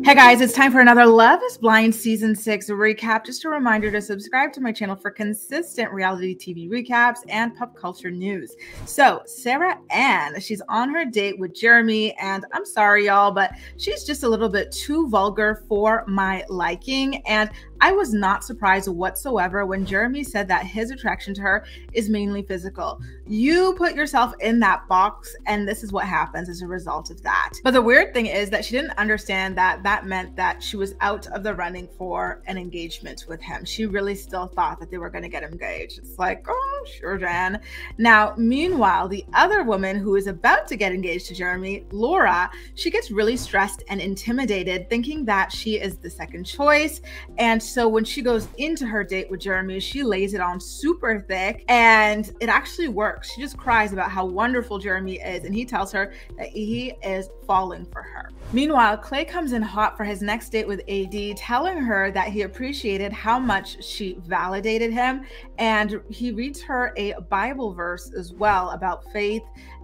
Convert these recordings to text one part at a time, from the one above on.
Hey guys, it's time for another Love is Blind Season 6 recap. Just a reminder to subscribe to my channel for consistent reality TV recaps and pop culture news. So, Sarah Ann, she's on her date with Jeremy, and I'm sorry, y'all, but she's just a little bit too vulgar for my liking. And I was not surprised whatsoever when Jeremy said that his attraction to her is mainly physical. You put yourself in that box, and this is what happens as a result of that. But the weird thing is that she didn't understand that that meant that she was out of the running for an engagement with him. She really still thought that they were going to get engaged. It's like, oh, sure, Jen. Now, meanwhile, the other woman who is about to get engaged to Jeremy, Laura, she gets really stressed and intimidated, thinking that she is the second choice. And so when she goes into her date with Jeremy, she lays it on super thick, and it actually works. She just cries about how wonderful Jeremy is, and he tells her that he is falling for her. Meanwhile, Clay comes in hot for his next date with AD, telling her that he appreciated how much she validated him, and he reads her a Bible verse as well about faith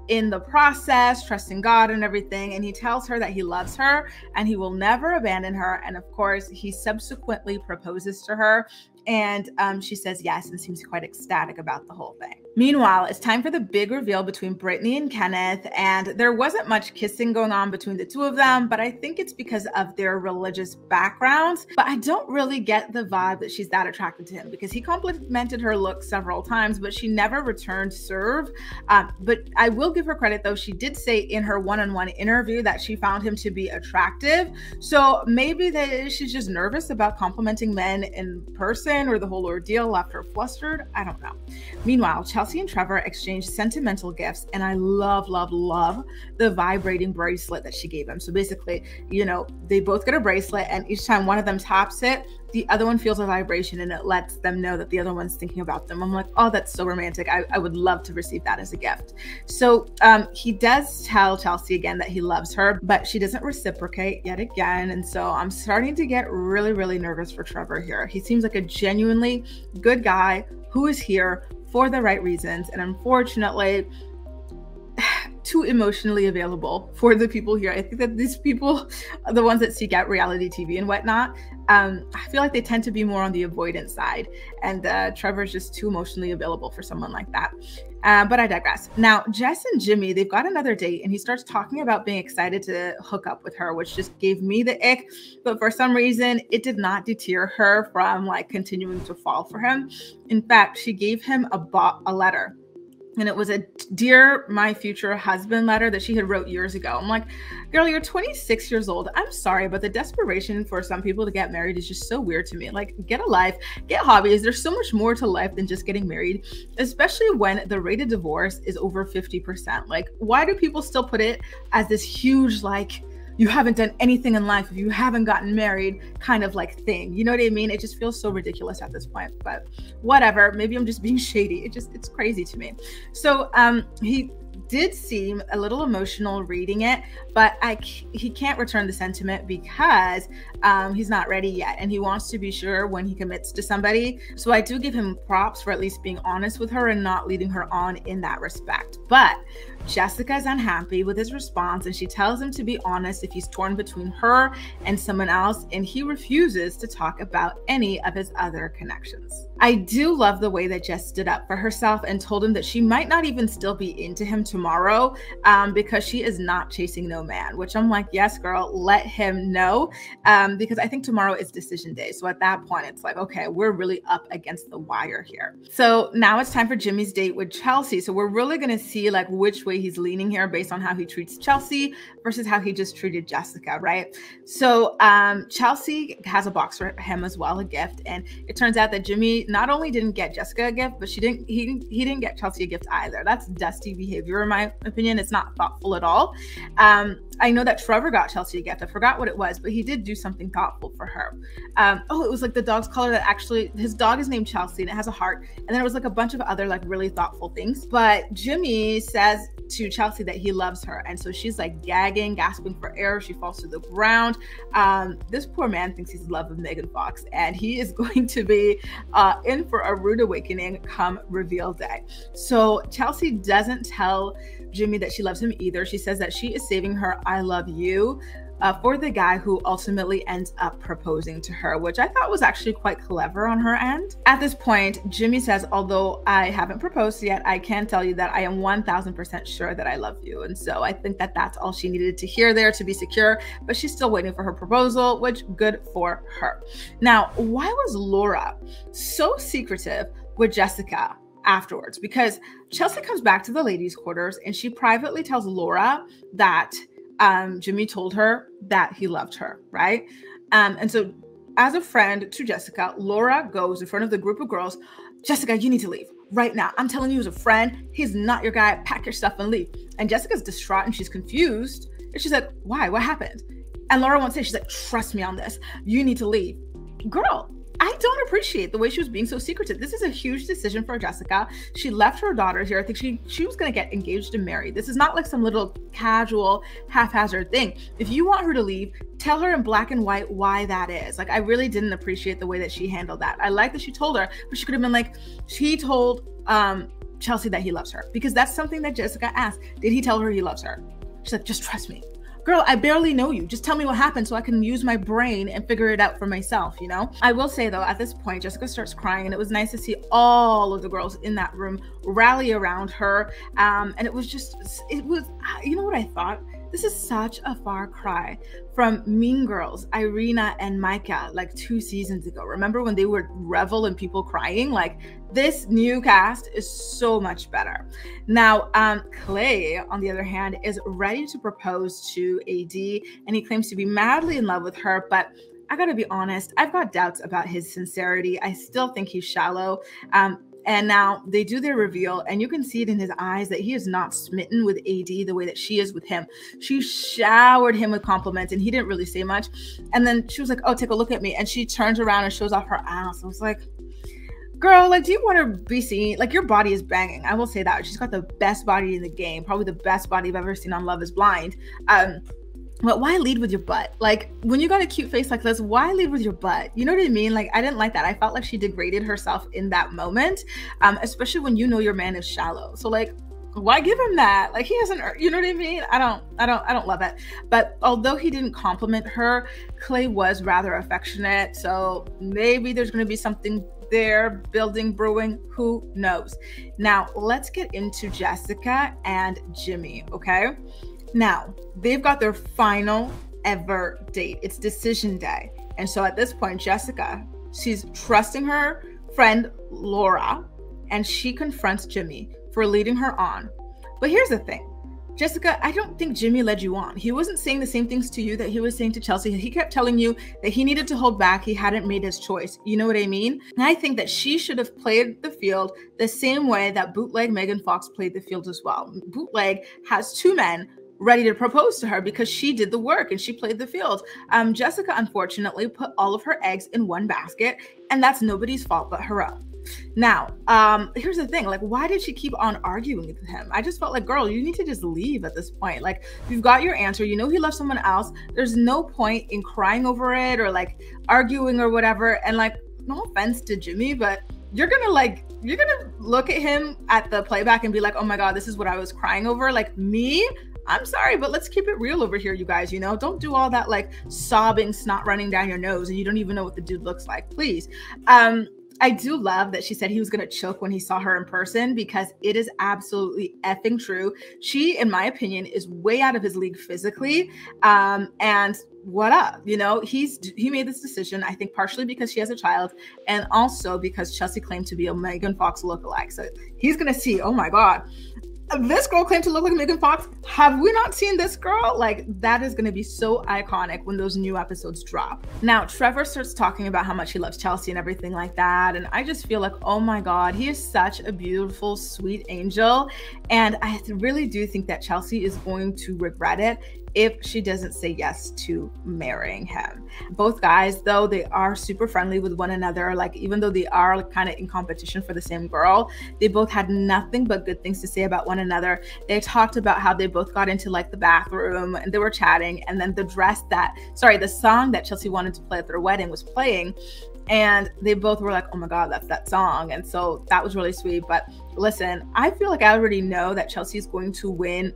in the process, trusting God and everything. And he tells her that he loves her and he will never abandon her. And of course, he subsequently proposes to her, and she says yes and seems quite ecstatic about the whole thing. Meanwhile, it's time for the big reveal between Brittany and Kenneth, and there wasn't much kissing going on between the two of them, but I think it's because of their religious backgrounds. But I don't really get the vibe that she's that attracted to him, because he complimented her look several times, but she never returned serve. But I will give her credit, though. She did say in her one-on-one interview that she found him to be attractive. So maybe that she's just nervous about complimenting men in person, or the whole ordeal left her flustered. I don't know. Meanwhile, Chelsea and Trevor exchanged sentimental gifts, and I love the vibrating bracelet that she gave him. So basically, you know, they both get a bracelet, and each time one of them taps it, the other one feels a vibration, and it lets them know that the other one's thinking about them. I'm like, oh, that's so romantic. I would love to receive that as a gift. So he does tell Chelsea again that he loves her, but she doesn't reciprocate yet again. And so I'm starting to get really nervous for Trevor here. He seems like a genuinely good guy who is here for the right reasons, and unfortunately too emotionally available for the people here. I think that these people are the ones that seek out reality TV and whatnot. I feel like they tend to be more on the avoidance side, and Trevor's just too emotionally available for someone like that. But I digress. Now, Jess and Jimmy, they've got another date, and he starts talking about being excited to hook up with her, which just gave me the ick. But for some reason, it did not deter her from like continuing to fall for him. In fact, she gave him a letter. And it was a Dear My Future Husband letter that she had wrote years ago. I'm like, girl, you're 26 years old. I'm sorry, but the desperation for some people to get married is just so weird to me. Like, get a life, get hobbies. There's so much more to life than just getting married, especially when the rate of divorce is over 50%. Like, why do people still put it as this huge, like, you haven't done anything in life if you haven't gotten married kind of like thing? You know what I mean? It just feels so ridiculous at this point, but whatever. Maybe I'm just being shady. It's crazy to me. So he did seem a little emotional reading it, but he can't return the sentiment because he's not ready yet, and he wants to be sure when he commits to somebody. So I do give him props for at least being honest with her and not leading her on in that respect. But Jessica is unhappy with his response, and she tells him to be honest if he's torn between her and someone else, and he refuses to talk about any of his other connections. I do love the way that Jess stood up for herself and told him that she might not even still be into him tomorrow because she is not chasing no man, which I'm like, yes, girl, let him know, because I think tomorrow is decision day. So at that point, it's like, okay, we're really up against the wire here. So now it's time for Jimmy's date with Chelsea. So we're really going to see like which way he's leaning here based on how he treats Chelsea versus how he just treated Jessica, right? So Chelsea has a box for him as well, a gift, and it turns out that Jimmy not only didn't get Jessica a gift, but he didn't get Chelsea a gift either. That's dusty behavior in my opinion. It's not thoughtful at all. I know that Trevor got Chelsea a gift. I forgot what it was, but he did do something thoughtful for her. Oh, it was like the dog's color that actually, his dog is named Chelsea and it has a heart. And then it was like a bunch of other like really thoughtful things. But Jimmy says to Chelsea that he loves her. And so she's like gagging, gasping for air. She falls to the ground. This poor man thinks he's in love with Megan Fox, and he is going to be in for a rude awakening come reveal day. So Chelsea doesn't tell Jimmy that she loves him either. She says that she is saving her I love you for the guy who ultimately ends up proposing to her, which I thought was actually quite clever on her end. At this point, Jimmy says, although I haven't proposed yet, I can tell you that I am 1000% sure that I love you. And so I think that that's all she needed to hear there to be secure, but she's still waiting for her proposal, which good for her. Now, why was Laura so secretive with Jessica afterwards? Because Chelsea comes back to the ladies' quarters and she privately tells Laura that Jimmy told her that he loved her, right? And so as a friend to Jessica, Laura goes in front of the group of girls, Jessica, you need to leave right now. I'm telling you as a friend, he's not your guy. Pack your stuff and leave. And Jessica's distraught and she's confused. And she's like, why? What happened? And Laura won't say. She's like, trust me on this. You need to leave. Girl, I don't appreciate the way she was being so secretive. This is a huge decision for Jessica. She left her daughter here. I think she was going to get engaged and married. This is not like some little casual haphazard thing. If you want her to leave, tell her in black and white why that is. Like, I really didn't appreciate the way that she handled that. I like that she told her, but she could have been like, she told Chelsea that he loves her, because that's something that Jessica asked. Did he tell her he loves her? She's like, just trust me. Girl, I barely know you. Just tell me what happened so I can use my brain and figure it out for myself, you know? I will say though, at this point, Jessica starts crying and it was nice to see all of the girls in that room rally around her. And it was, you know what I thought? This is such a far cry from Mean Girls, Irina and Micah, like 2 seasons ago. Remember when they would revel in people crying? Like, this new cast is so much better. Now, Clay, on the other hand, is ready to propose to AD, and he claims to be madly in love with her, but I gotta be honest, I've got doubts about his sincerity. I still think he's shallow. And now they do their reveal and you can see it in his eyes that he is not smitten with AD the way that she is with him. She showered him with compliments and he didn't really say much. And then she was like, oh, take a look at me. And she turns around and shows off her ass. I was like, girl, like, do you want to be seen? Like, your body is banging. I will say that. She's got the best body in the game. Probably the best body I've ever seen on Love is Blind. But why lead with your butt? Like, when you got a cute face like this, why lead with your butt? You know what I mean? Like, I didn't like that. I felt like she degraded herself in that moment, especially when you know your man is shallow. So like, why give him that? Like, he hasn't, you know what I mean? I don't love it. But although he didn't compliment her, Clay was rather affectionate. So maybe there's going to be something there, brewing, who knows? Now, let's get into Jessica and Jimmy, okay? Now, they've got their final ever date. It's decision day. And so at this point, Jessica, she's trusting her friend Laura, and she confronts Jimmy for leading her on. But here's the thing. Jessica, I don't think Jimmy led you on. He wasn't saying the same things to you that he was saying to Chelsea. He kept telling you that he needed to hold back. He hadn't made his choice. You know what I mean? And I think that she should have played the field the same way that Bootleg Megan Fox played the field as well. Bootleg has 2 men ready to propose to her because she did the work and she played the field. Jessica, unfortunately, put all of her eggs in one basket, and that's nobody's fault but her own. Now, here's the thing. Like, why did she keep on arguing with him? I just felt like, girl, you need to just leave at this point. Like, you've got your answer. You know he loves someone else. There's no point in crying over it or like arguing or whatever. And like, no offense to Jimmy, but you're gonna look at him at the playback and be like, oh my God, this is what I was crying over. Like, me? I'm sorry, but let's keep it real over here, you guys. You know, don't do all that like sobbing, snot running down your nose and you don't even know what the dude looks like, please. I do love that she said he was going to choke when he saw her in person, because it is absolutely effing true. She, in my opinion, is way out of his league physically. And what up? You know, he made this decision, I think, partially because she has a child and also because Chelsea claimed to be a Megan Fox lookalike. So he's going to see, oh my God, this girl claimed to look like Megan Fox. Have we not seen this girl? Like, that is going to be so iconic when those new episodes drop. Now, Trevor starts talking about how much he loves Chelsea and everything like that. And I just feel like, oh my God, he is such a beautiful, sweet angel. And I really do think that Chelsea is going to regret it if she doesn't say yes to marrying him. Both guys, though, they are super friendly with one another. Like, even though they are kind of in competition for the same girl, they both had nothing but good things to say about one another. They talked about how they both got into like the bathroom and they were chatting, and then the song that Chelsea wanted to play at their wedding was playing. And they both were like, oh my God, that's that song. And so that was really sweet. But listen, I feel like I already know that Chelsea's going to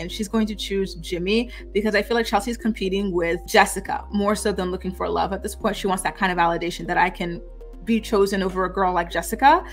she's going to choose Jimmy, because I feel like Chelsea's competing with Jessica more so than looking for love at this point. She wants that kind of validation that I can be chosen over a girl like Jessica.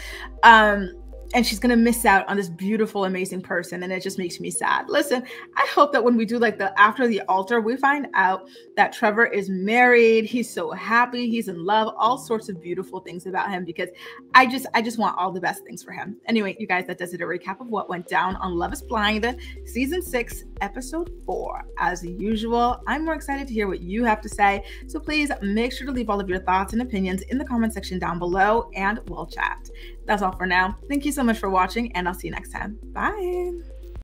And she's going to miss out on this beautiful, amazing person. And it just makes me sad. Listen, I hope that when we do like the after the altar, we find out that Trevor is married. He's so happy. He's in love, all sorts of beautiful things about him, because I just want all the best things for him. Anyway, you guys, that does it. A recap of what went down on Love is Blind season 6, episode 4. As usual, I'm more excited to hear what you have to say. So please make sure to leave all of your thoughts and opinions in the comment section down below, and we'll chat. That's all for now. Thank you so much for watching, and I'll see you next time. Bye.